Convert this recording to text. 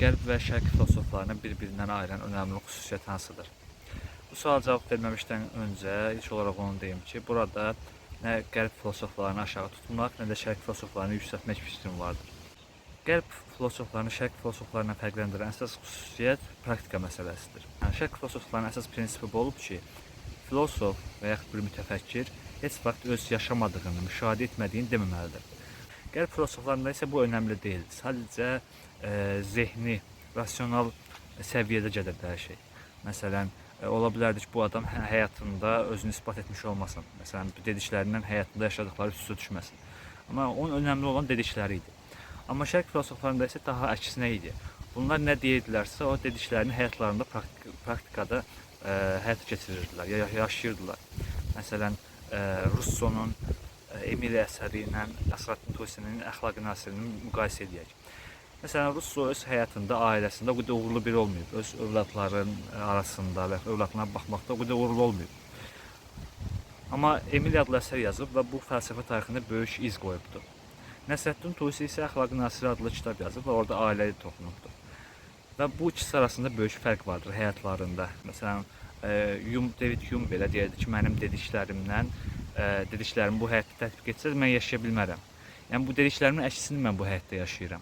Qərb və Şərq filosoflarını bir-birindən ayıran önəmli xüsusiyyət hansıdır? Bu suala cavab verməmişdən öncə ilk olaraq onu deyim ki, burada nə Qərb filosoflarını aşağı tutmaq, nə də Şərq filosoflarını yüksəltmək fikrim vardır. Qərb filosoflarını Şərq filosoflarından fərqləndirən əsas xüsusiyyət praktika məsələsidir. Yəni, Şərq filosoflarının əsas prinsipi bu olub ki, filosof və yaxud bir mütəfəkkir heç vaxt öz yaşamadığını, müşahidə etmədiyini deməməlidir. Qərb filosoflarında isə bu önəmli deyil. Sadəcə zehni, rasional səviyyədə gedir hər şey. Məsələn, ola bilərdi ki, bu adam həyatında özünü isbat etmiş olmasın. Məsələn, dediklərindən həyatında yaşadıkları üstə düşməsin. Amma onun önəmli olan dedikləri idi. Amma Şərq filosoflarında isə daha əksinə idi. Bunlar nə deyirdilərsə, o dediklərini həyatlarında, praktikada həyata keçirirdilər, yaşayırdılar. Məsələn, Russo'nun Emil əsəri ilə Nəsrəddin Tusinin Əxlaqi Nasirini müqayisə edək. Məsələn, Russo öz həyatında, ailəsində o qədər uğurlu biri olmayıb. Öz övladların arasında və övladlarına baxmaqda o qədər uğurlu olmayıb. Amma Emil adlı əsər yazıb və bu fəlsəfə tarixində böyük iz qoyubdur. Nəsrəddin Tusi isə Əxlaqi Nasiri adlı kitab yazıb və orada ailəyə toxunubdur. Və bu ikisi arasında böyük fərq vardır həyatlarında. Məsələn, David Hume belə deyirdi ki, mənim dediklərimi bu həyatda tətbiq etsəz, mən yaşaya bilmərəm. Yəni, bu dediklərimin əksini mən bu həyatda yaşayıram.